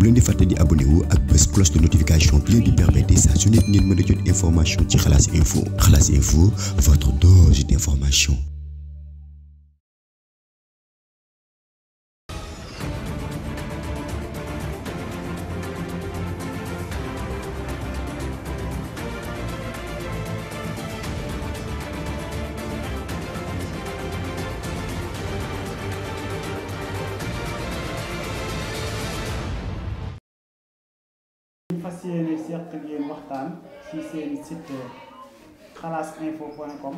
bu leen di fàtte di abonné wu ak bés cloche de notification bi leen di permettre saa su nekk ngeen mën a jot information ci Xalass Info. Xalass Info, votre dose d'information. fas yéene seq ak yéen waxtaan ci seen site xalassinfo.com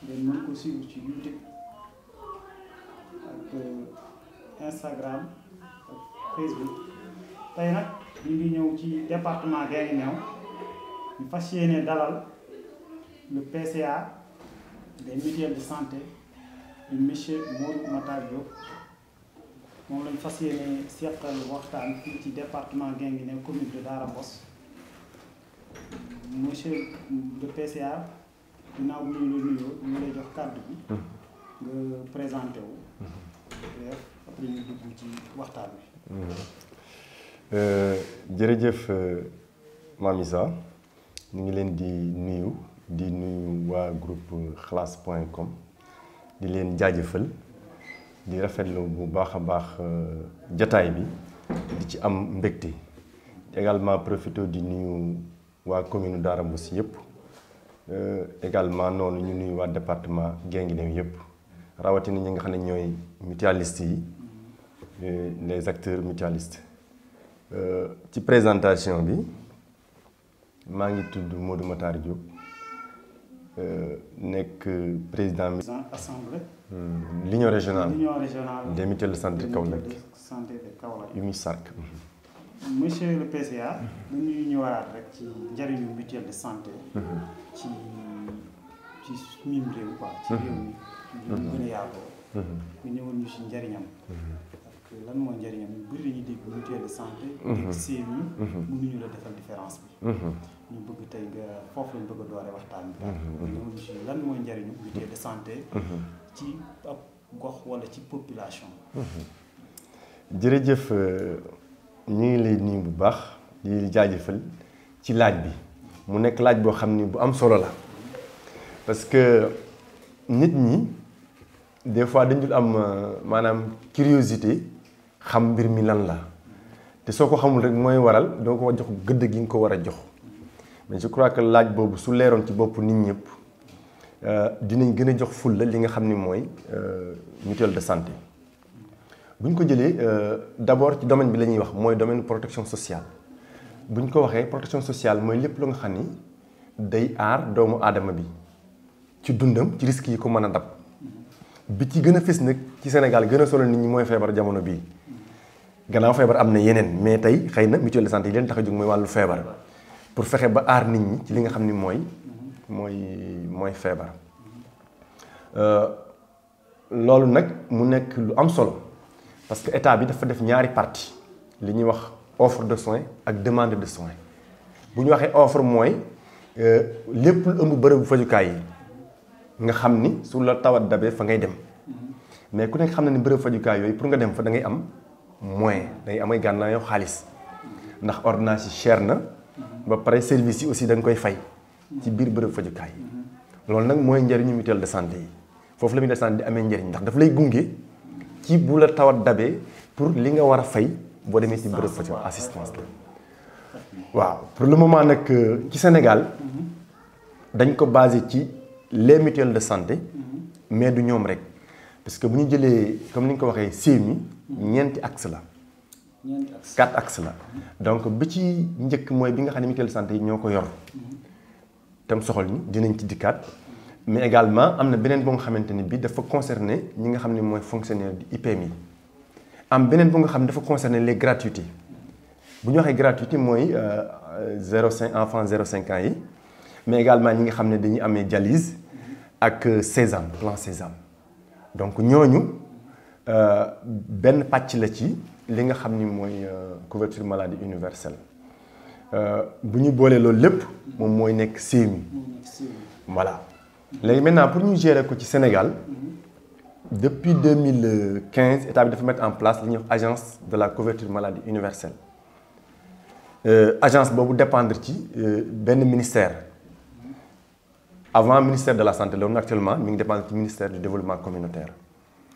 ngeen mën ko suivre ci YouTube ak Instagram ak Facebook. tey nag ñu ngi ñëw ci département Guinguinéo ñu fas yéene dalal le PCA des mutuelles de santé de monsieur Modou Matar Diop. moom lañ fas yéene seqal waxtaan fii ci département Guinguinéo commune de Daara Mboss. monsieur le PCA ginnaaw bu ñu la nuyoo ñu lay jox kàddu bi nga présenté wu après ñu dugg ci waxtaan bi. jërëjëf Mame Issa ñu ngi leen di nuyu waa groupe xalass.com di leen jaajëfal di rafetlu bu baax a baax jataay bi di ci am mbégte également profité di nuyu waa commune Daara Mboss yëpp également noonu ñu nuyu waa département Guinguinéo yëpp rawatina ñi nga xam ne ñooy mutualistes yi les acteurs mutualistes ci présentation bi maa ngi tudd Modou Matar Diop nekk président assemblée l'union régionale des mutuelles de santé de Kaolack UMISARC. monsieur le PCA dañuy ñëwaat rek ci njëriñu mutuelle de santé ci mim réew quoi ci réew mi ñu gën a yaatoo ñu ñëwoon ñu si njëriñam ak lan mooy njëriñam ñu bëri dañuy dégg mutuelle de santé dégg CMU mënuñu la defal différence bi ñu bëgg tey nga foofu lañ bëgg a doore waxtaan bi daal ñëwoon ñu si lan mooy njëriñu mutuelle de santé ci ab gox wala ci population. jërëjëf ñu ngi lay nuyu bu baax di jaajëfal ci laaj bi mu nekk laaj boo xam ni bu am solo la parce que nit ñi des fois dañ dul am maanaam curiosité xam mbir mi lan la te soo ko xamul rek mooy waral doo ko jox gëdd gi nga ko war a jox mais je crois que laaj boobu su leeroon ci bopp nit ñëpp dinañ gën a jox fulla li nga xam ni mooy mutuelle de santé. bu ñu ko jëlee d'abord ci domaine bi la ñuy wax mooy domaine protection sociale bu ñu ko waxee protection sociale mooy lépp lu nga xam ni day aar doomu aadama bi ci dundam ci risques yi ko mën a dab bi ci gën a fës nag ci Sénégal gën a solo nit ñi mooy feebar jamono bii gannaaw feebar am na yeneen mais tey xëy na mutuelle de santé yi leen tax a jóg mooy wàllu feebar pour fexe ba aar nit ñi ci li nga xam ni mooy feebar loolu nag mu nekk lu am solo. parce que état bi dafa def ñaari partie li ñuy wax offre de soins ak demande de soins bu ñu waxee offre mooy lépp lu ëmb bërëbu fajukaay yi nga xam ni su la tawat dabee fa ngay dem mais ku nekk xam na ni bërëbu fajukaay yooyu pour nga dem fa da ngay am moyen da ngay am ay gànnaayoo xaalis ndax ordonnance yi cher na ba pare service yi aussi da nga koy fay ci biir bërëbu fajukaay yi loolu nag mooy njëriñu mutuelle de santé yi foofu la mutuelle de santé di amee njëriñ ndax daf lay gunge. ci bu la tawat dabee pour li nga war a fay boo demee ci bërëb fa assistance la waaw pour le moment nag ci Sénégal dañ ko basé ci les mutuelles de santé mais du ñoom rek parce que bu ñu jëlee comme ni nga ko waxee CMU ñeenti axe la 4 axes la donc bi ci njëkk mooy bi nga xam ne mutuelle de santé yi ñoo ko yor tam soxal ñu dinañ ci dikkaat mais également am na beneen bu nga xamante ni bii dafa concerner ñi nga xam ne mooy fonctionnaire di IPM am beneen bu nga xam ne dafa concerner les gratuités bu ñu waxee gratuité mooy 0,5 enfants 0,5 ans yi mais également ñi nga xam ne dañuy amee dialyse ak Sésame plan Sésame donc ñooñu benn pàcc la ci li nga xam ni mooy couverture maladie universelle bu ñu boolee loolu lépp moom mooy nekk CMU voilà. léegi maintenant pour ñu gérer ko ci Sénégal depuis 2015 état bi dafa mettre en place li ñuy wax agence de la couverture maladie universelle agence boobu dépendre ci benn ministère avant ministère de la santé loolu actuellement mi ngi dépendre ci ministère du développement communautaire.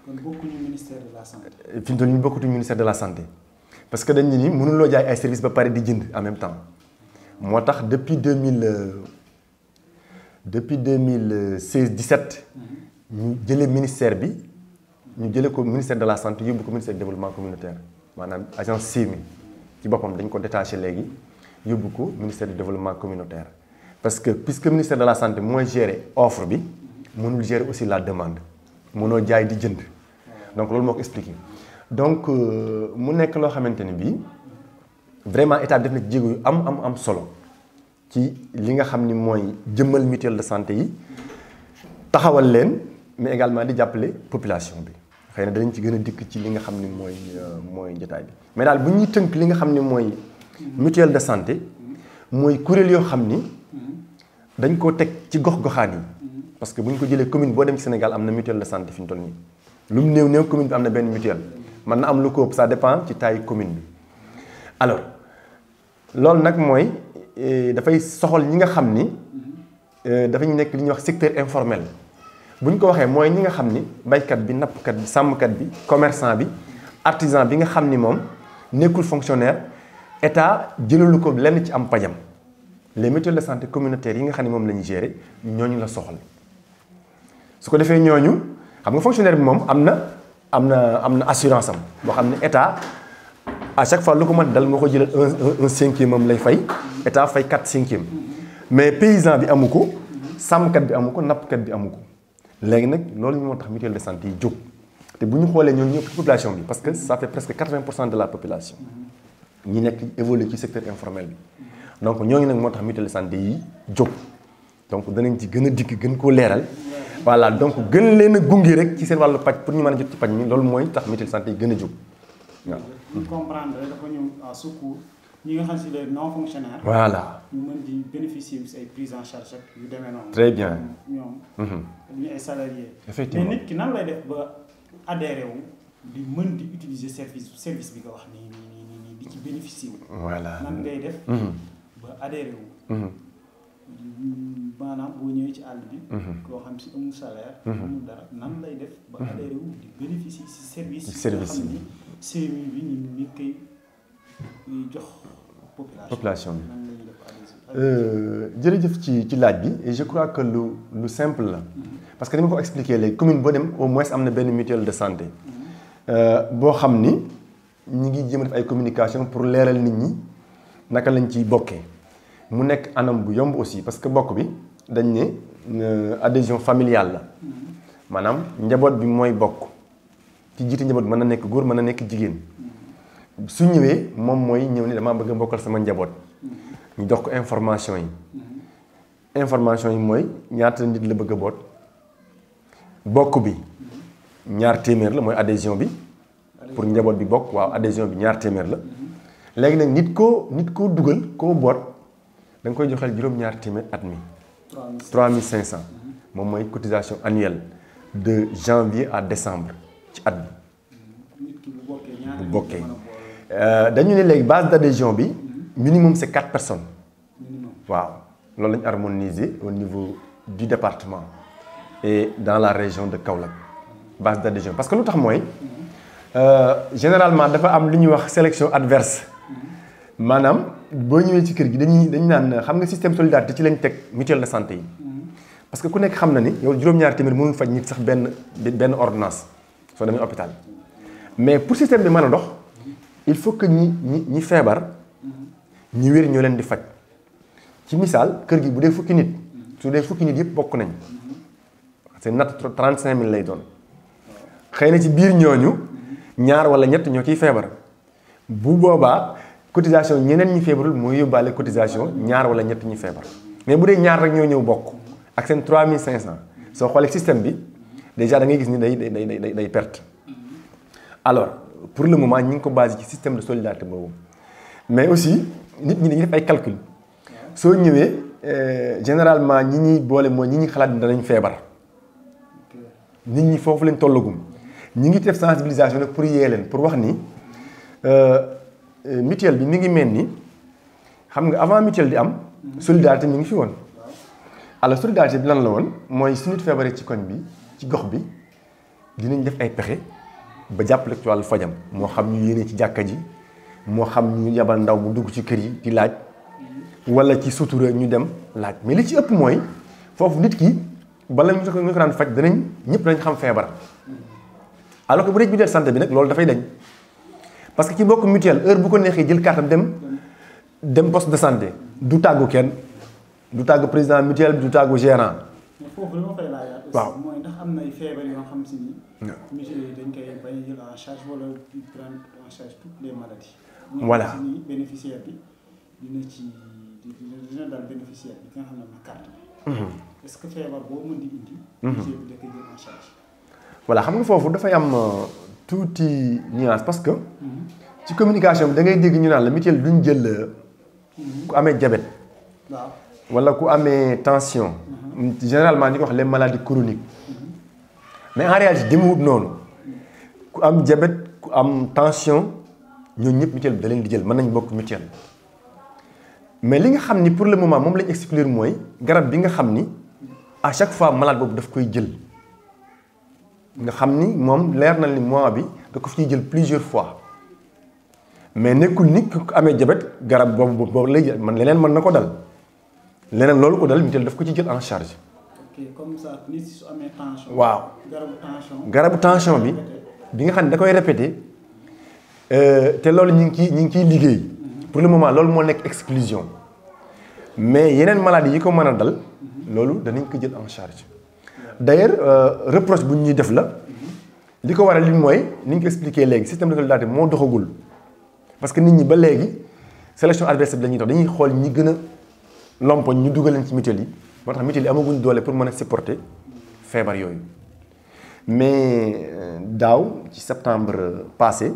kon bokkuñu ministère de la santé. fi mu toll nii bokkatuñu ministère de la santé parce que dañ ne ni mënuloo jaay ay services ba pare di jënd en même temps moo tax depuis 2016-17 ñu jëlee ministère bi ñu jëlee ko ministère de la santé yóbbu ko ministère du développement communautaire maanaam agence CMU ci boppam dañ ko détaché léegi yóbbu ko ministère du développement communautaire parce que puisque ministère de la santé mooy gérer offre bi mënul gérer aussi la demande mënoo jaay di jënd donc loolu moo ko expliqué donc mu nekk loo xamante ni bii vraiment état def na jéego yu am solo ci li nga xam ni mooy jëmmal mutuelle de santé yi taxawal leen mais également di jàppale population bi xëy na danañ ci gën a dikk ci li nga xam ni mooy jotaay bi mais daal bu ñuy tënk li nga xam ni mooy mutuelle de santé mooy kuréel yoo xam ni dañ koo teg ci gox-goxaan yi parce que bu ñu ko jëlee commune boo dem ci Sénégal am na mutuelle de santé fi ñu toll nii lu mu néew commune bi am na benn mutuelle mën na am lu ko ëpp ça dépend ci taille commune bi alors loolu nag mooy dafay soxal ñi nga xam ni dafañu nekk li ñuy wax secteur informel bu ñu ko waxee mooy ñi nga xam ni baykat bi nappkat bi sàmmkat bi commerçant bi artisan bi nga xam ni moom nekkul fonctionnaire état jëlalu ko lenn ci am pajam les mutuelles de santé communautaires yi nga xam ne moom la ñu gérer ñooñu la soxal su ko defee ñooñu xam nga fonctionnaire bi moom am na assurance am boo xam ne état à chaque fois lu ko mën dal nga ko jëlal un cinquième am lay fay état fay 4/5 mais paysan bi amu ko sàmmkat bi amu ko nappkat bi amu ko léegi nag loolu moo tax mutuelle de santé yi jóg te bu ñu xoolee ñooñu ñëpp population bi parce que ça fait presque 80% de la population ñi nekk évolué ci secteur informel bi donc ñooñu nag moo tax mutuelle de santé yi jóg donc danañ ci gën a dikk gën koo leeral voilà donc gën leen a gunge rek ci seen wàllu paj pour ñu mën a jot ci paj mi loolu mooy tax mutuelle de santé yi gën a jóg waaw. ñu comprendre dafa ñëw en secours ñi nga xam si les non fonctionnaires. voilà ñu mën di bénéficier si ay prise en charge ak yu demee noonu. très bien ñoom. ñu ay salariés. effectivement mais nit ki nan lay def ba adhéré wu di mën di utiliser service bi nga wax nii di ci bénéficier wu. voilà nan ngay def. ba adhéré wu. maanaam boo ñëwee ci àll bi. koo xam si amul salaire. amul dara nan lay def ba adhéré wu di bénéficier si service. service yi nga xam ni CMU bi ñu ngi koy jox population bi. jërëjëf ci laaj bi et je crois que lu simple la parce que ni ma ko expliqué léegi commune boo dem au moins am na benn mutuelle de santé boo xam ni ñi ngi jéem a def ay communication pour leeral nit ñi naka lañ ciy bokkee mu nekk anam bu yomb aussi parce que bokk bi dañ ne adhésion familiale la maanaam njaboot bi mooy bokk ci jiite njaboot mën na nekk góor mën na nekk jigéen su ñëwee moom mooy ñëw ni damaa bëgg a bokkal sama njaboot ñu jox ko information yi mooy ñaata nit la bëgg a boot bokk bi ñaar téeméer la mooy adhésion bi pour njaboot bi bokk waaw adhésion bi ñaar téeméer la léegi nag nit koo dugal koo boot da nga koy joxeel juróom-ñaar téeméer at mi 3500 moom mooy cotisation annuelle de janvier à décembre ci at bi bu bokkee dañu ne léegi base d'adhésion bi minimum c'est 4 personnes waaw loolu lañu harmonisé au niveau du département et dans la région de Kaolack base d'adhésion parce que lu tax mooy généralement dafa am lu ñuy wax sélection adverse maanaam boo ñëwee ci kër gi dañu naan xam nga système solidarité ci lañ teg mutuelle de santé yi parce que ku nekk xam na ni yow juróom-ñaari téeméer mënul faj nit sax benn ordonnance soo demee hôpital mais pour système bi mën a dox il faut que ñi feebar ñi wér ñoo leen di faj ci misaal kër gi bu dee fukki nit su dee fukki nit yëpp bokk nañ seen natt 35000 lay doon xëy na ci biir ñooñu ñaar wala ñett ñoo ciy feebar bu boobaa cotisation ñeneen ñi feebarul mooy yóbbaale cotisation ñaar wala ñett ñi feebar mais bu dee ñaar rek ñoo ñëw bokk ak seen 3500 soo xoolee système bi déjà da ngay gis ni day perte alors pour le moment ñi ngi ko basé ci système de solidarité boobu mais aussi nit ñi dañuy def ay calcul soo ñëwee généralement ñi ñuy boole mooy ñi ñuy xalaat ni danañ feebar nit ñi foofu lañ tollagum ñi ngi def sensibilisation nag pour yee leen pour wax ni mutuelle bi mi ngi mel ni xam nga avant mutuelle di am solidarité mi ngi fi woon alors solidarité bi lan la woon mooy su nit feebaree ci koñ bi ci gox bi dinañ def ay pexe ba jàppale ci wàllu fajam moo xam ñu yéene ci jàkka ji moo xam ñu yabal ndaw mu dugg ci kër yi di laaj wala ci sutura ñu dem laaj mais li ci ëpp mooy foofu nit ki bala ñu ko daan faj danañ ñëpp dañ xam feebar alors que bu dee mutuelle santé bi nag loolu dafay dañ parce que ci bokk mutuelle heure bu ko neexee jël carte dem poste de santé du tàggu kenn du tàggu président mutuelle bi du tàggu gérant. mais foofu li ma fay laajaat aussi waaw mooy ndax am na ay feebar yoo xam si ni mutuelle yi dañ koy bañ a jël en charge wala di prendre en charge toutes les maladies. voilà ñoo xam si ni bénéficiaire bi dina daal bénéficiaire bi nga xam ne am na carte. est-ce que feebar boo mën di indi. mutuelle bi da koy jël en charge. voilà xam nga foofu dafay am tuuti nuance parce que ci communication bi da ngay dégg ñu naan la mutuelle duñ jël ku amee diabète waaw wala ku amee tension généralement ñu ko wax les maladies chroniques mais en réalité demewut noonu ku am diabète ku am tension ñooñu ñëpp mutuelle bi da leen di jël mën nañ bokk mutuelle mais li nga xam ni pour le moment moom lañ expliquer mooy garab bi nga xam ni à chaque fois malade boobu daf koy jël nga xam ni moom leer na ni mois bi da ko fi jël plusieurs fois mais nekkul ni ku amee diabète garab boobu lay jël man leneen mën na ko dal leneen loolu ko dal mutuelle daf ko ci jël en charge. ok comme ça nit su amee tension. waaw garabu tension bi nga xam ne da koy répété te loolu ñu ngi ciy liggéey pour le moment loolu moo nekk exclusion mais yeneen maladies yi ko mën a dal loolu danañ ko jël en charge. d'ailleurs reproche bu ñuy def la li ko waral li mooy ni ñu ko expliqué léegi système de solidarité moo doxagul parce que nit ñi ba léegi sélection adverse bi la ñuy dox dañuy xool ñi gën a lompoñ ñu dugal leen ci mutuelle yi moo tax mutuelle yi amaguñ doole pour mën a supporter feebar yooyu mais daaw ci septembre passé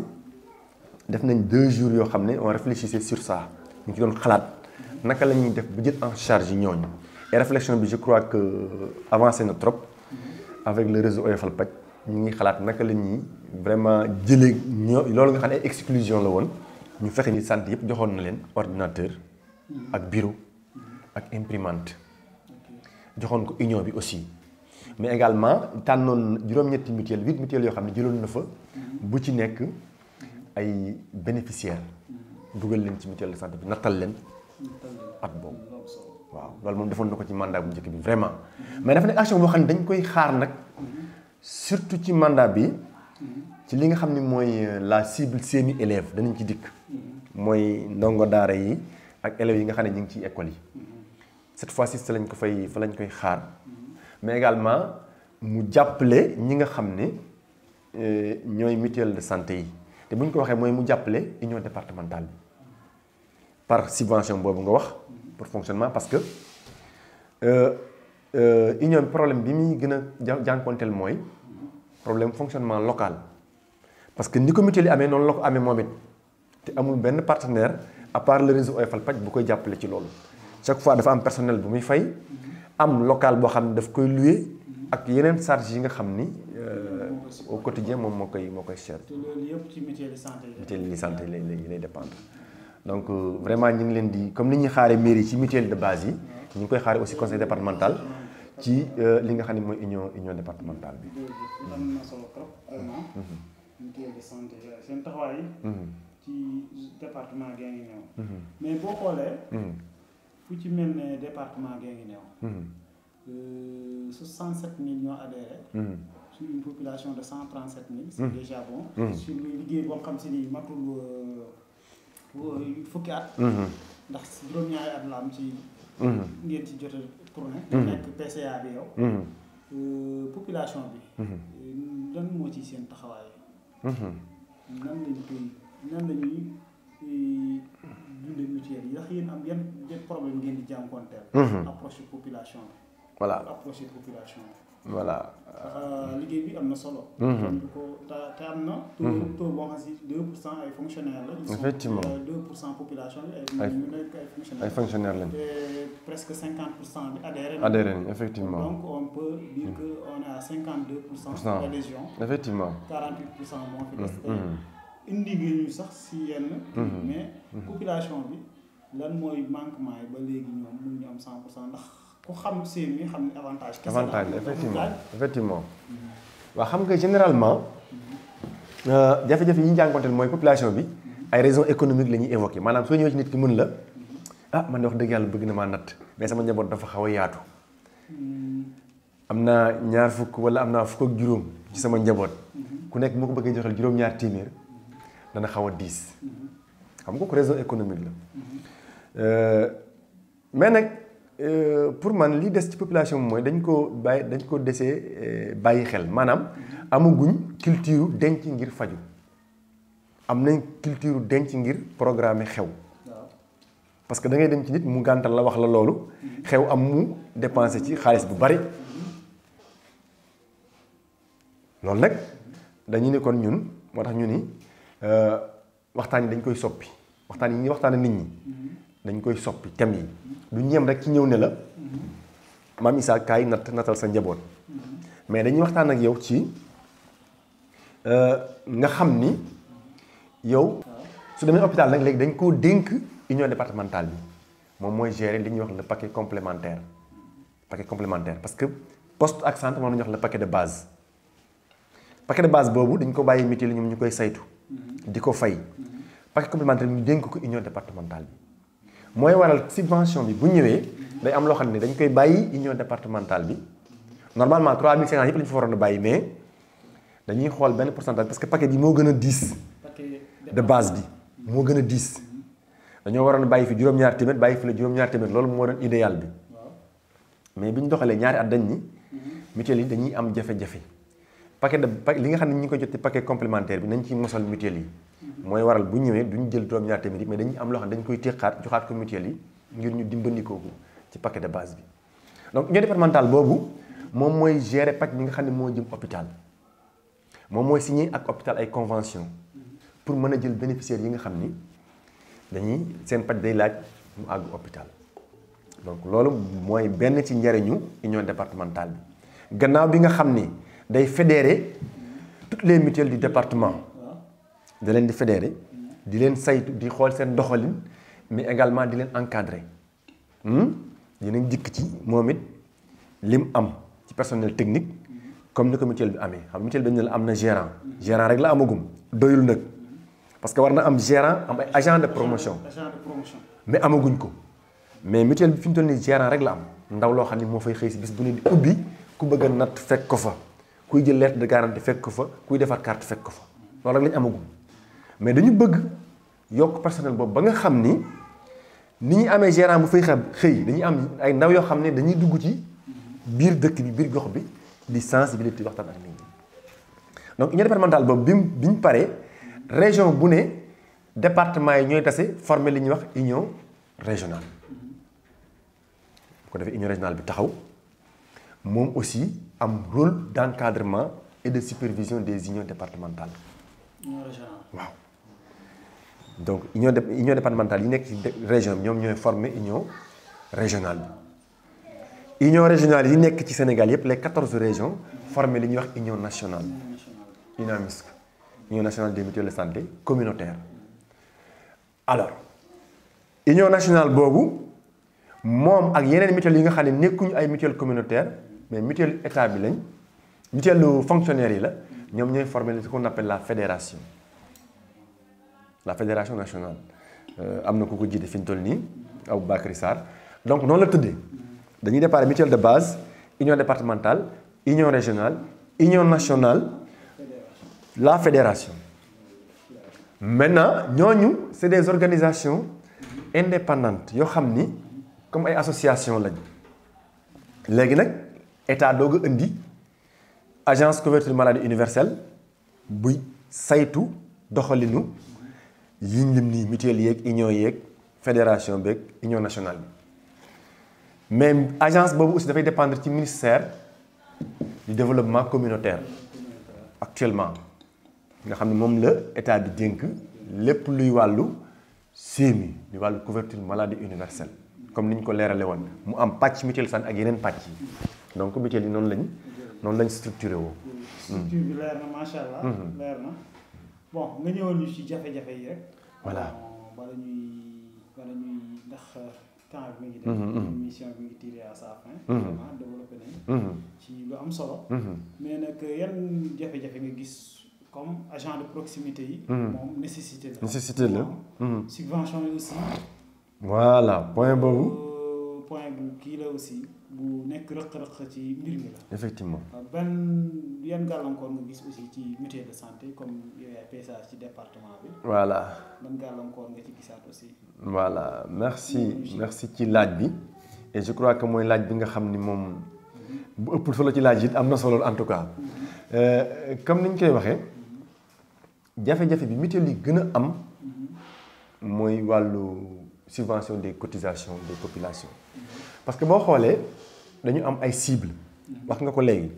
def nañ 2 jours yoo xam ne on réfléchissait sur ça ñu ci doon xalaat naka la ñuy def ba jël en charge ñooñu et réflexion bi je crois que avancé na trop avec le réseau Oyofal Paj ñu ngi xalaat naka la ñuy vraiment jëlee loolu nga xam ne ay exclusion la woon ñu fexe ni santé yëpp joxoon na leen ordinateur ak bureau ak imprimante joxoon ko union bi aussi mais également tànnoon juróom-ñetti mutuelle 8 mutuelles yoo xam ne jëloon na fa bu ci nekk ay bénéficiaires dugal leen ci mutuelle de santé bi nattal leen at boobu waaw loolu moom defoon na ko ci mandat bu njëkk bi vraiment mais dafa nekk action boo xam ne dañ koy xaar nag surtout ci mandat bi ci li nga xam ne mooy la cible seeni élèves danañ ci dikk mooy ndongo daara yi ak élèves yi nga xam ne ñu ngi ci école yi cette fois-ci fa lañ koy xaar mais également mu jàppale ñi nga xam ne ñooy mutuelle de santé yi te bu ñu ko waxee mooy mu jàppale union départementale bi par subvention boobu nga wax pour fonctionnement parce que union bi problème bi muy gën a jànkonteel mooy problème fonctionnement local parce que ni ko mutuelle yi amee noonu la ko amee moom it te amul benn partenaire à part le réseau Oyofal Paj bu koy jàppale ci loolu chaque fois dafa am personnel bu muy fay am local boo xam ne daf koy louer ak yeneen charge yi nga xam ni au quotidien moom moo koy cher. te loolu yëpp ci mutuelle de santé yi. mutuelle de santé lay dépendre donc vraiment ñu ngi leen di comme ni ñuy xaaree mairie ci mutuelle de base yi ñu ngi koy xaaree aussi conseil départemental ci li nga xam ne mooy union départementale bi. am na solo trop vraiment. mutuelle de santé seen taxawaay ci département gaa ngi néew. mais boo xoolee. fu ci mel ne département gaa ngi néew. 67 000 ñoo adhéré. sur une population de 137 000. c'est déjà bon. sur liggéey boo xam si ni matul fukki at. ndax juróom-ñaari at la am ci. ngeen ci jot a tourné. nekk PCA bi yow. population bi. lan moo ci seen taxawaay. nan la ñuy dundee mutuelle yi ndax yéen am yan problème ngeen di jànkuwanteel. approche population bi. voilà approche population bi. voilà. liggéey bi am na solo. te am na. taux boo xam si 2% ay fonctionnaires la. effectivement 2% population bi ay fonctionnaires lañ. te presque 50% bi adhéré nañ effectivement. donc on peut dire que on est à 52% d'adhésion. effectivement 48% moo fi des. indi nga ñu sax si yenn. mais population bi lan mooy manquement yi ba léegi ñoom mënuñu am 100% ndax ku xam CMU xam ne avantage. avantage effectivement waaw xam nga généralement jafe-jafe yi ñu jànkonteel mooy population bi ay raisons économiques la ñuy évoqué maanaam soo ñëwee ci nit ki mën la man de wax dëgg yàlla bëgg na maa natt mais sama njaboot dafa xaw a yaatu am naa ñaar fukk wala am naa fukk ak juróom ci sama njaboot ku nekk moo ko bëggee joxel juróom-ñaar téeméer dana xaw a diis xam nga ko raison économique la mais nag pour man li des ci population bi mooy dañ ko desee bàyyi xel maanaam amaguñ culture denc ngir faju am nañ culture denc ngir programme xew parce que da ngay dem ci nit mu gàntal la wax la loolu xew am mu dépensé ci xaalis bu bari loolu nag dañu ne kon ñun moo tax ñu ni waxtaan yi dañ koy soppi waxtaan yi ñuy waxtaan nit ñi dañ koy soppi thème yi du ñeem rek ci ñëw ne la maam Issa kaay nattal sa njaboot mais dañuy waxtaan ak yow ci nga xam ni yow su demee hôpital nag léegi dañ koo dénk union départementale bi moom mooy gérer li ñuy wax le paquet complémentaire parce que poste ak santé moom la ñuy wax le paquet de base boobu dañ ko bàyyi mutuelle ñoom ñu koy saytu di ko fay paquet complémentaire bi ñu dénk ko union départementale bi mooy waral subvention bi bu ñëwee day am loo xam ne dañ koy bàyyi union départementale bi normalement 3500 yëpp la ñu fa waroon a bàyyi mais dañuy xool benn pourcentage parce que paquet bi moo gën a diis de base bi moo gën a diis dañoo waroon a bàyyi fi juróom-ñaar téeméer bàyyi fi la juróom-ñaar téeméer loolu moo doon idéal bi mais bi ñu doxalee ñaari at dañ ni mutuelle yi dañuy am jafe-jafe li nga xam ne ñu ngi ko jot ci paquet complémentaire bi nañ ci mosal mutuelle yi mooy waral bu ñëwee duñu jël juróom-ñaar téeméer yi mais dañuy am loo xam ne dañ koy téqaat joxaat ko mutuelle yi ngir ñu dimbandikoo ko ci paquet de base bi donc union départementale boobu moom mooy gérer pàcc bi nga xam ne moo jëm hôpital moom mooy signé ak hôpital ay convention pour mën a jël bénéficiaires yi nga xam ni dañuy seen pàcc day laaj mu àgg hôpital donc loolu mooy benn ci njariñu union départementale bi gannaaw bi nga xam ni day fédérer toutes les mutuelles du département da leen di fédérer di leen saytu di xool seen doxalin mais également di leen encadrer dinañ jikk ci moom it lim am ci personnel technique comme ni ko mutuelle bi amee xam mutuelle bi dañu la am na gérant rek la amagum doyul nag parce que war na am gérant am ay agent de promotion mais amaguñ ko mais mutuelle bi fi mu toll nii gérant rek la am ndaw loo xam ne moo fay xëy si bis bu ne di ubbi ku bëgg a natt fekk ko fa kuy jël lettre de garantie fekk ko fa kuy defar carte fekk ko fa loolu rek lañ amagum mais dañu bëgg yokk personnel boobu ba nga xam ni ñuy amee gérant bu fay xëy dañuy am ay ndaw yoo xam ne dañuy dugg ci biir dëkk bi biir gox bi di sensibilité waxtaan ak nit ñi donc union départementale boobu bi ñu paree région bu ne département yi ñooy tase former li ñuy wax union régionale bu ko defee union régionale bi taxaw moom aussi am rôle d'encadrement et de supervision des unions départementales. union régionale waaw donc union départementale yi nekk ci région bi ñoom ñooy former union régionale bi union régionale yi nekk ci Sénégal yépp les 14 régions former li ñuy wax union nationale UNAMISC union nationale des mutuelles de santé communautaire. alors union nationale boobu moom ak yeneen mutuelles yi nga xam ne nekkuñu ay mutuelles communautaires mais mutuelle état bi lañ mutuelle fonctionnaire yi la ñoom ñooy former ce qu'on appelle la fédération nationale am na ku ko jiite fi ñu toll nii Aboubacry Sarr donc noonu la tëddee dañuy départ mutuelle de base union départementale union régionale union nationale la fédération maintenant ñooñu c'est des organisations indépendantes yoo xam ni comme ay association lañ léegi nag état doog a indi agence couverture maladie universelle buy saytu doxalinu yiñ lim nii mutuelle yeeg union yeeg fédération beeg union nationale bi mais agence boobu aussi dafay dépendre ci ministère du développement communautaire actuellement nga xam ne moom la état bi dénk lépp luy wàllu CMU di wàllu couverture maladie universelle comme ni ñu ko leerale woon mu am pàcc mutuelle santé ak yeneen pàcc yi donc mutuelle yi noonu lañ structuré woo. structure bi leer na macha allah. leer na bon nga ñëwoon ñu ci jafe-jafe yi rek. voilà bala ñuy ndax temps bi mi ngi dem. émission bi mi ngi tiré à sa fin. vraiment développé nañ. ci lu am solo. mais nag yan jafe-jafe nga gis comme agent de proximité yi. moom nécessité la. nécessité la. subvention yi aussi. voilà point boobu. point bu kii la aussi bu nekk rëq-rëq ci mbir mi la. effectivement. ban yan gàllankoor nga gis aussi ci mutuelle de santé comme yow yaay PSA ci département bi. voilà. ban gàllankoor nga ci gisaat aussi. voilà merci ci laaj bi et je crois que mooy laaj bi nga xam ni moom bu ëpp solo ci laaj it am na solo en tout cas comme ni ñu koy waxee jafe-jafe bi mutuelle yi gën a am mooy wàllu subvention des cotisations des populations parce que boo xoolee dañu am ay cibles wax nga ko léegi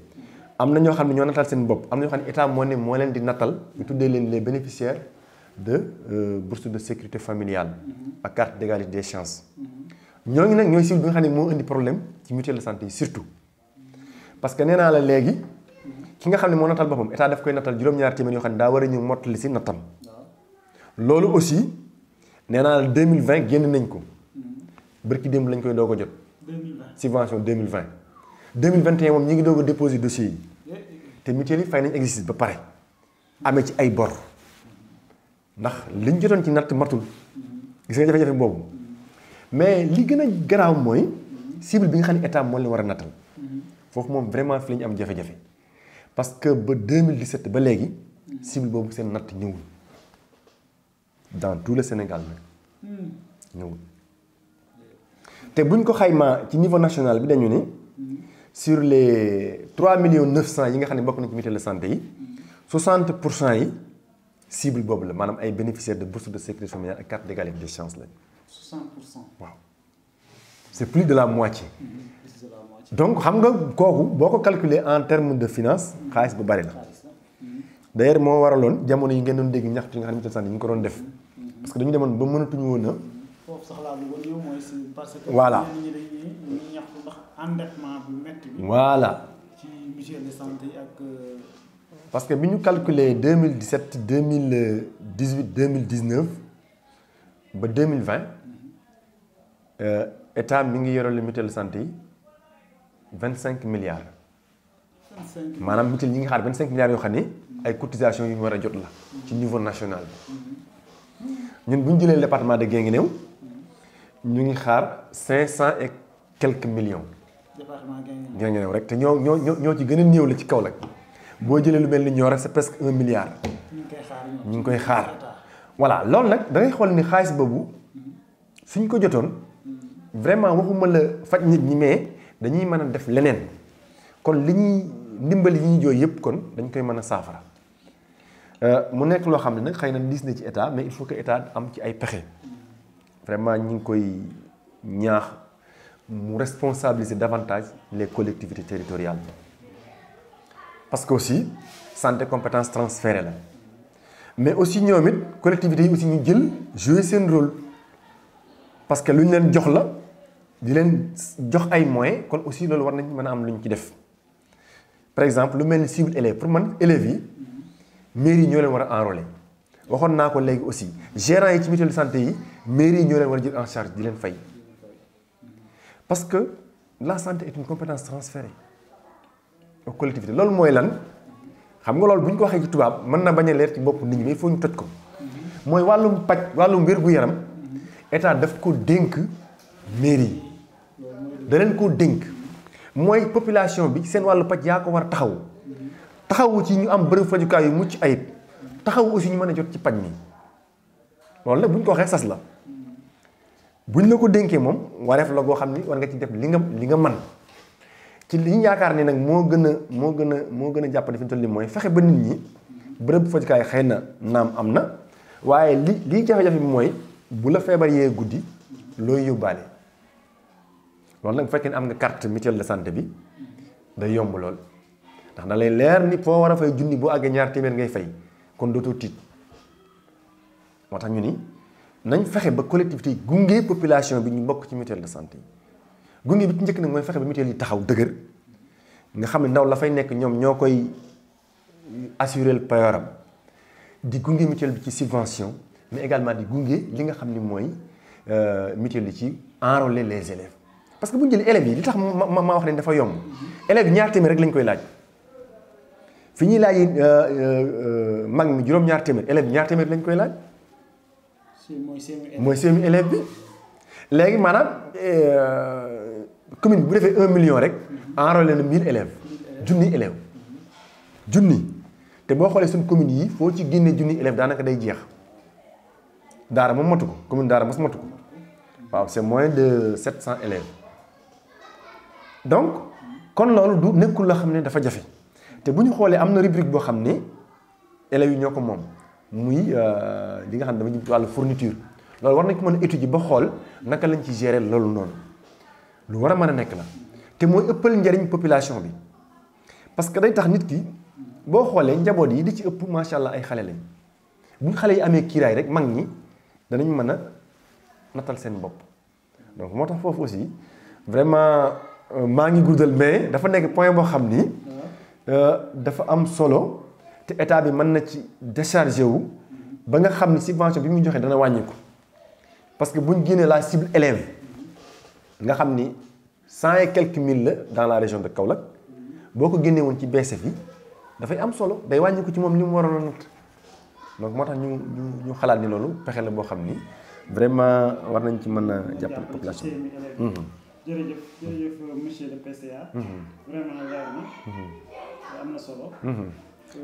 am na ñoo xam ne ñoo natal seen bopp am na ñoo xam ne état moo ne moo leen di natal ñu tuddee leen les bénéficiaires de bourse de sécurité familiale ak carte d'égalité des chances ñooñu nag ñooy cible bi nga xam ne moo indi problème ci mutuelle de santé yi surtout parce que nee naa la léegi ki nga xam ne moo natal boppam état daf koy natal juróom-ñaar téeméer yoo xam ne daa war a ñëw mottali si nattam loolu aussi nee naa la 2020 génn nañ ko bërki démb lañ koy doog a jot. 2020 subvention 2020 2021 moom ñi ngi doog a déposé dossier yi te mutuelle yi fay nañ exercice ba pare amee ci ay bor ndax liñ jotoon ci natt matul gis nga jafe-jafe boobu mais li gën a garaaw mooy cible bi nga xam ne état moo leen war a nattal foofu moom vraiment fi la ñu am jafe-jafe parce que ba 2017 ba léegi cible boobu seen natt ñëwul dans tout le Sénégal nag ñëwul te buñ ko xaymaa ci niveau national bi dañu ni sur les 3 900 000 yi nga xam ne bokk nañ ci mutuelle de santé yi 60% yi cible boobu la maanaam ay bénéficiaires de bourse de sécurité familiale ak carte d'égalité des chances la. 60%. waaw c'est plus de la moitié. donc xam nga kooku boo ko calculer en termes de finance xaalis bu bari la. d'ailleurs moo waraloon jamono yi ngeen doon dégg ñaxtu yi nga xam ne mutuelle de santé yi ñu ko doon def parce que dañu demoon ba mënatuñu woon a. foofu sax laa bëggoon ñëw mooy si parce que. voilà ñi dañuy ñaxtu ndax endettement bu métti bi. voilà. ci mutuelle de santé ak. parce que bi ñu calculer 2017 2018 2019 ba 2020 état mi ngi yoreel mutuelle de santé yi 25 milliards. 25 maanaam mutuelle yi nga xaar 25 milliards yoo xam ne ay cotisations yu ñu war a jot la. ci niveau national bi. ñun bu ñu jëlee département de Guinguinéo ñu ngi xaar 500 et quelques millions. département Guinguinéo rek te ñoo ci gën a néew la ci kaw la. boo jëlee lu mel ni ñoo rek c'est presque 1 milliard. ñu ngi koy xaar voilà loolu nag da ngay xool ni xaalis boobu suñ ko jotoon vraiment waxuma la faj nit ñi mais dañuy mën a def leneen kon li ñuy ndimbali yi ñuy jooy yëpp kon dañ koy mën a saafara mu nekk loo xam ne nag xëy na diis na ci état mais il faut que état am ci ay pexe vraiment ñu ngi koy ñaax mu responsabiliser davantage les collectivités territoriales. parce que aussi santé compétence transférée la mais aussi ñoom it collectivités yi aussi ñu jël jouer seen rôle parce que lu ñu leen jox la di leen jox ay moyens kon aussi loolu war nañ mën a am lu ñu ci def par exemple lu mel ni cible élève pour man élèves yi mairie yi ñoo leen war a enrôler waxoon naa ko léegi aussi gérants yi ci mutuelle de santé yi mairie yi ñoo leen war a jël en charge di leen fay parce que la santé est une compétence transférée aux collectivités loolu mooy lan xam nga loolu bu ñu ko waxee ci tubaab mën na bañ a leer ci bopp nit ñi mais il faut ñu toj ko mooy wàllum paj wàllum wér-gu-yaram état daf ko dénk mairie yi da leen koo dénk mooy population bi seen wàllu paj yaa ko war a taxawu ci ñu am bërëb fajukaay yu mucc ayib taxawu aussi ñu mën a jot ci paj mi loolu nag bu ñu ko waxee sas la buñ la ko dénkee moom wareef la goo xam ni war nga ci def li nga man ci li ñu yaakaar ne nag moo gën a jàppale fi ñu toll nii mooy fexe ba nit ñi bërëb fajukaay xëy na naam am na waaye li jafe-jafe bi mooy bu la feebar yee guddi looy yóbbaale loolu nag bu fekkee ne am nga carte mutuelle de santé bi day yomb lool ndax da lay leer ni foo war a fay junni boo àggee ñaar téeméer ngay fay kon dootoo tiit moo tax ñu ni nañ fexe ba collectivité yi gunge population bi ñu bokk ci mutuelle de santé yi gunge bi ci njëkk nag mooy fexe ba mutuelle yi taxaw dëgër nga xam ne ndaw la fay nekk ñoom ñoo koy assurer payoram di gunge mutuelle bi ci subvention mais également di gunge li nga xam ni mooy mutuelle yi ci enrôler les élèves parce que bu ñu jëlee élèves yi li tax ma wax ne dafa yomb élèves yi ñaar téeméer rek lañ koy laaj fi ñuy laaj mag mi juróom-ñaar téeméer élèves yi ñaar téeméer lañ koy laaj. mooy seemi élève bi léegi maanaam commune bu defee 1 million rek enrôlé na 1000 élèves junni élèves junni te boo xoolee suñ commune yi foo ci génnee junni élèves daanaka day jeex daara moom matu ko commune daara mos matu ko waaw c'est moins de 700 élèves donc kon loolu du nekkul la xam ne dafa jafe te bu ñu xoolee am na rubrique boo xam ne élèves yi ñoo ko moom muy li nga xam ne dafa jëm ci wàllu fourniture loolu war nañ ko mën a étudier ba xool naka lañ ci gérer loolu noonu lu war a mën a nekk la te mooy ëppal njariñ population bi parce que day tax nit ki boo xoolee njaboot yi di ci ëpp macha allah ay xale lañ bu xale yi amee kiiraay rek mag ñi danañ mën a nattal seen bopp donc moo tax foofu aussi vraiment maa ngi guddal mais dafa nekk point boo xam ni dafa am solo te état bi mën na ci décharger wu ba nga xam ni subvention bi muy joxe dana wàññiku parce que buñ génnee la cible élève nga xam ni 100 et quelques mille la dans la région de Kaolack boo ko génnee woon ci BCF yi dafay am solo day wàññiku ci moom li mu waroon a natt donc moo tax ñu xalaat ni loolu pexe la boo xam ni vraiment war nañ ci mën a jàppale population bi. jërëjëf monsieur le PCA. vraiment leer na am na solo.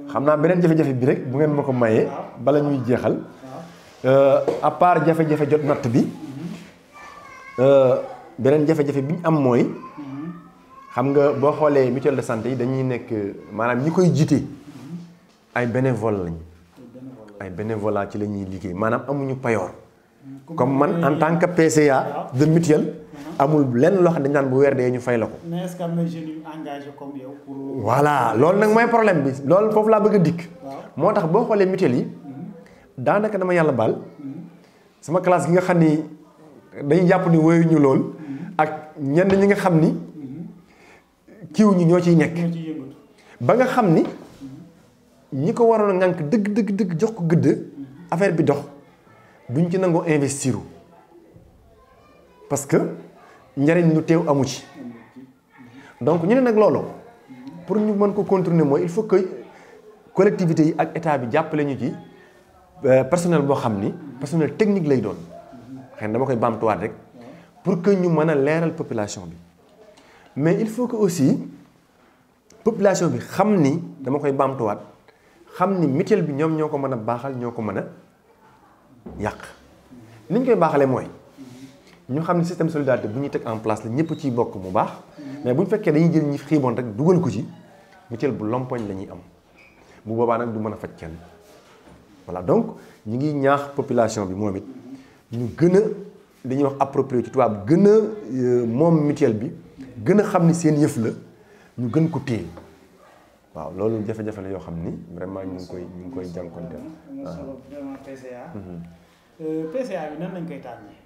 xam naa beneen jafe-jafe bi rek bu ngeen ma ko mayee bala ñuy jeexal à part jafe-jafe jot natt bi beneen jafe-jafe bi ñu am mooy xam nga boo xoolee mutuelle de santé yi dañuy nekk maanaam ñi koy jiite ay bénévole lañ ay bénévolat ci la ñuy liggéey maanaam amuñu payoor comme man en tant que PCA de mutuelle amul lenn loo xam ne dañ naan bu weer dee ñu fay la ko. mais est-ce que am na jeunes yu engagé comme yow pour. voilà loolu nag mooy problème bi loolu foofu laa bëgg a dikk. moo tax boo xoolee mutuelle yi daanaka dama yàlla baal sama classe gi nga xam ni dañuy jàpp ni woyuñu lool ak ñenn ñi nga xam ni kiiw ñi ñoo ciy nekk. ba nga xam ni ñi ko waroon a ŋànk dëgg jox ko gëdd affaire bi dox duñ ci nangoo investir parce que. njariñ lu teew amu ci donc ñu ne nag loolu pour ñu mën ko contourner mooy il faut que collectivités yi ak état bi jàppale ñu ci personnel boo xam ni personnel technique lay doon xëy na dama koy baamtuwaat rek pour que ñu mën a leeral population bi mais il faut que aussi population bi xam ni dama koy baamtuwaat xam ni mutuelle bi ñoom ñoo ko mën a baaxal ñoo ko mën a yàq ni ñu koy baaxalee mooy ñu xam ne système solidarité bu ñuy teg en place la ñëpp ciy bokk mu baax mais bu ñu fekkee dañuy jël ñi xiiboon rek dugal ko ci mutuelle bu lompoñ la ñuy am bu boobaa nag du mën a faj kenn voilà donc ñu ngi ñaax population bi moom it ñu gën a li ñuy wax approprié ci tubaab gën a moom mutuelle bi gën a xam ni seen yëf la ñu gën ko téye waaw loolu jafe-jafe la yoo xam ni vraiment ñu ngi koy jànkonteel. am na solo vraiment PCA. PCA bi nan lañ koy tànnee.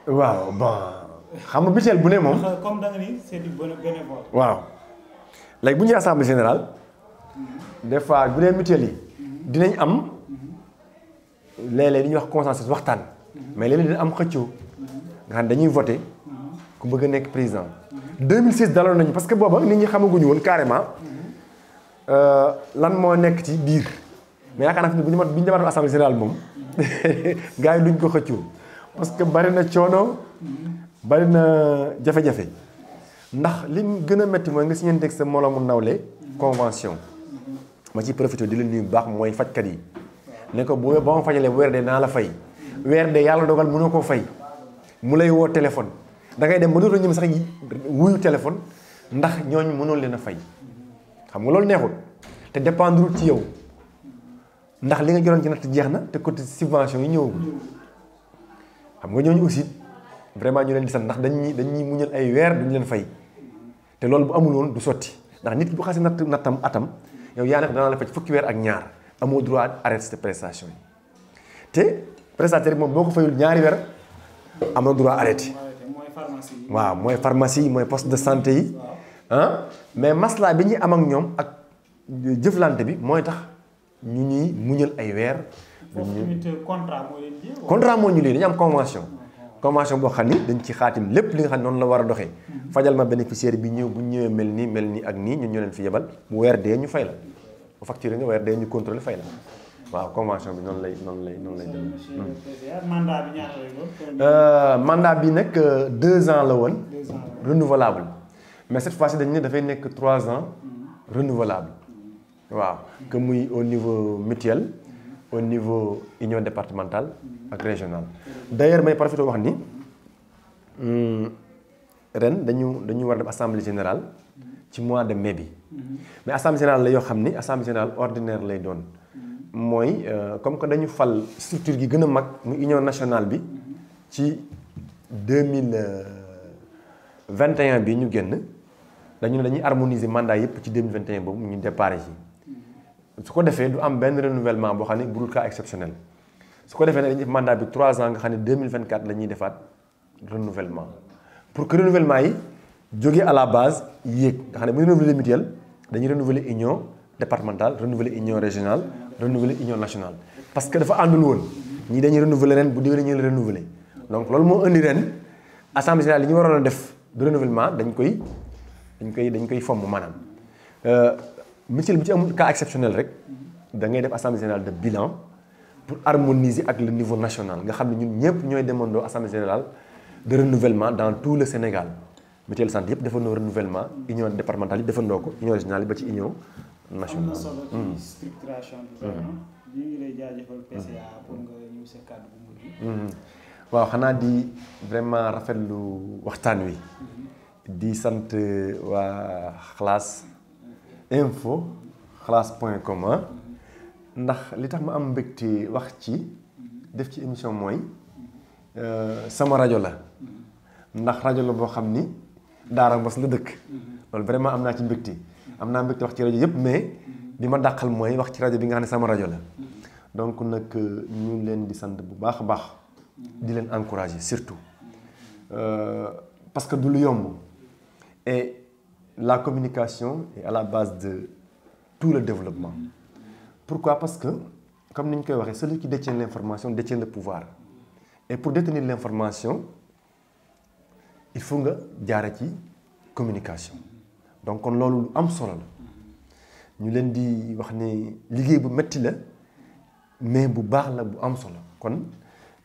waaw bon xam nga mutuelle bu ne moom. comme da nga ni c'est du bénévole. waaw léegi bu ñuy assemblée générale des fois bu dee mutuelle yi dinañ am léeg-léeg li ñuy wax consensus waxtaan. mais léeg-léeg dina am xëccoo. nga xam dañuy voté ku bëgg a nekk président. 2006 daloon nañu parce que booba nit ñi xamaguñu woon carrément lan moo nekk ci biir mais yaakaar naa fi bu ñu dematoon assemblée générale moom. gars yi duñ ko xëccoo parce que bari na coono bari na jafe-jafe ndax li gën a métti mooy nga signé teg sa moromu nawle convention ma ci profité di la nuyu bu baax mooy fajkat yi ne ko ba ma fajalee bu weer dee naa la fay weer dee yàlla dogal mënoo koo fay mu lay woo téléphone da ngay dem ba dootoo ñëm sax wuyu téléphone ndax ñooñu mënoon leen a fay xam nga loolu neexul te dépendre ci yow ndax li nga joroon ci natt jeex na te côté subvention yi ñëwagul xam nga ñooñu aussi vraiment ñu leen di sant ndax dañuy muñal ay weer duñu leen fay te loolu bu amul woon du sotti ndax nit ki bu xasee nattam atam yow yaa nekk danaa la faj fukki weer ak ñaar amoo droit arrêter cette prestation yi te prestataire bi moom boo ko fayul ñaari weer amoo droit arrêter waaw mooy pharmacie mooy poste de santé yi mais masla bi ñuy am ak ñoom ak jëflante bi mooy tax ñu ñuy muñal ay weer foofu tamit contrat moo leen lii. contrat moo ñu lii dañu am convention boo xam ni dañ ci xaatim lépp li nga xam ne noonu la war a doxee. fajal ma bénéficiaire bi ñëw bu ñëwee mel nii ak nii ñun ñoo leen fi yebal mu weer dee ñu fay la bu facturé nga weer dee ñu contrôlé fay la waaw convention bi noonu lay dem. mandat bi ñaata lay doon. mandat bi nag 2 ans la woon. renouvelable mais cette fois-ci dañ ne dafay nekk 3 ans renouvelable waaw que muy au niveau mutuel au niveau union départementale ak régional. d'ailleurs may profité wax ni ren dañu war a def assemblée générale ci mois de mai bi mais assemblée générale la yoo xam ni assemblée générale ordinaire lay doon mooy comme que dañu fal structure gi gën a mag mu union nationale bi ci 2021 bi ñu génn dañu ne dañuy harmoniser mandat yëpp ci 2021 boobu ñu départ ci su ko defee du am benn renouvellement boo xam ne bu dul cas exceptionnel su ko defee ne dañuy def mandat bi 3 ans nga xam ne 2024 la ñuy defaat renouvellement pour que renouvellement yi jógee à la base yéeg nga xam ne bu ñu renouveler mutuelle dañuy renouveler union départementale renouveler union régionale renouveler union nationale parce que dafa àndul woon ñii dañuy renouveler ren bu déwénee ñu la renouveler donc loolu moo indi ren assemblée générale li ñu waroon a def de renouvellement dañ koy fomm maanaam mutuelle bi ci amul cas exceptionnel rek da ngay def assemblée générale de bilan pour harmoniser ak le niveau national nga xam ne ñun ñëpp ñooy demandoo assemblée générale de renouvellement dans tout le Sénégal mutuelle santé yëpp defandoo renouvellement union départementale yi defandoo ko union régionale yi ba ci union nationale. am na solo ci structuration bi vraiment ñu ngi lay jaajëfal PCA pour nga ñëw sa kàddu bu mujj. waaw xanaa di vraiment rafetlu waxtaan wi di sant waa xalaas info xalaas.com ndax li tax ma am mbégte wax ci def ci émission mooy sama rajo la ndax rajo la boo xam ni Daara Mbos la dëkk loolu vraiment am naa ci mbégte am naa mbégte wax ci rajo yëpp mais li ma dàqal mooy wax ci rajo bi nga xam ne sama rajo la donc nag ñu leen di sant bu baax a baax di leen encourager surtout parce que du lu yomb et la communication est à la base de tout le développement. Pourquoi? Parce que comme ni ñu koy waxee celui qui détient l'information détient le pouvoir et pour détenir l'information il faut nga jaare ci communication donc kon loolu lu am solo la ñu leen di wax ne liggéey bu metti la mais bu baax la bu am solo kon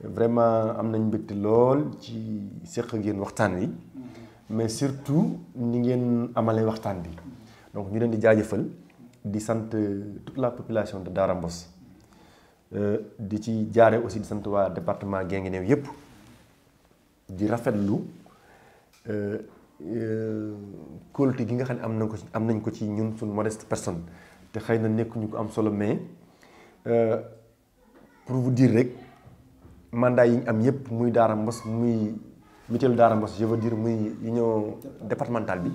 vraiment am nañ mbégte lool ci seq ak yéen waxtaan wi mais surtout ni ngeen amalee waxtaan bi donc ñu leen di jaajëfal di sant toute la population de Daara Mbos di ci jaare aussi di sant waa département Guinguinéo yépp di rafetlu kóolute gi nga xam ne am nañ ko ci ñun suñu modeste personne te xëy na nekkuñu ko am solo mais pour vous dire rek mandat yi ñu am yépp muy Daara Mbos muy mutuelle Daara Mbos je veux dire muy union départementale bi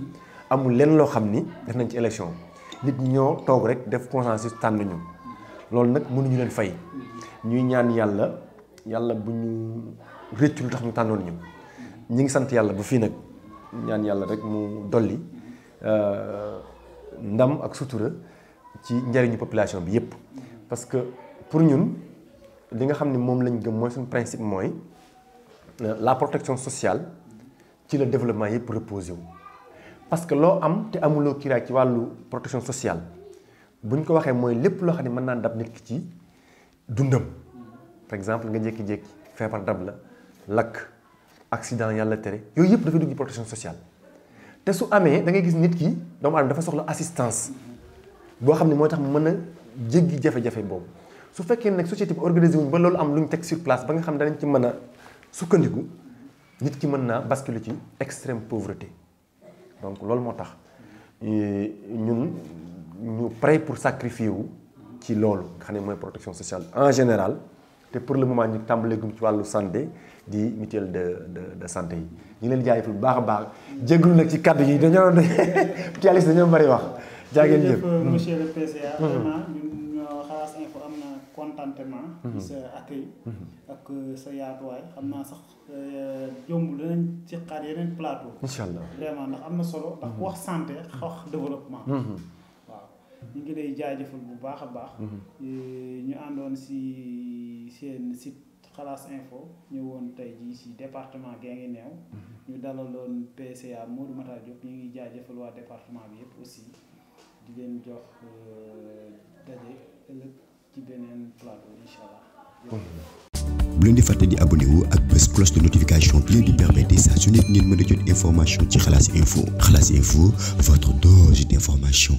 amul lenn loo xam ni def nañ ci élection nit ñi ñoo toog rek def consensus tànn ñu loolu nag mënuñu leen fay ñuy ñaan yàlla bu ñu rëccu lu tax ñu tànnoon ñu ñi ngi sant yàlla bu fii nag ñaan yàlla rek mu dolli ndam ak sutura ci njariñu population bi yépp parce que pour ñun li nga xam ne moom lañ gëm mooy suñu principe mooy la protection sociale ci le développement yépp reposé wu parce que loo am te amuloo kiraay ci wàllu protection sociale bu ñu ko waxee mooy lépp loo xam ne mën naa dab nit ki ci dundam par exemple nga jékki-jékki feebar dab la lakk accident yàlla tere yooyu yëpp dafay dugg protection sociale te su amee da ngay gis nit ki doomu aadama dafa soxla assistance boo xam ne moo tax mu mën a jéggi jafe-jafe boobu su fekkee nag société bi organisé wuñ ba loolu am lu ñu teg sur place ba nga xam ne danañ ci mën a sukkandiku nit ki mën naa basculer ci extrême pauvreté donc loolu moo tax ñun ñu prêt pour sacrifier wu ci loolu nga xam ne mooy protection sociale en général te pour le moment ñu tàmbaleegum ci wàllu santé di mutuelle de santé yi ñu ngi leen jaay bu baax a baax jégalu nag ci kàddu yi dañoo mutualiste dañoo bari wax. jaageen jëf monsieur le PCA. vraiment ñun Xalaas Info am na contentement. ci sa accueil ak sa yaatuwaay xam naa sax jomb danañ ci xaar yeneen plateau. incha allah vraiment ndax am na solo ndax wax santé wax développement. waaw ñu ngi lay jaajëfal bu baax a baax. ñu àndoon si ci seen site Xalaas Info ñëwoon tey jii ci département Guinguinéo ñu dalaloon PCA Modou Matar Diop ñu ngi jaajëfal waa département bi yëpp aussi di leen jox daje ëllëg ci beneen plateau incha allah. bu leen di fàtte di abonné wu ak bés cloche de notification bi leen di permettre saa su nekk ngeen mën a jot information ci Xalaas Info. Xalaas Info, votre dose d'information.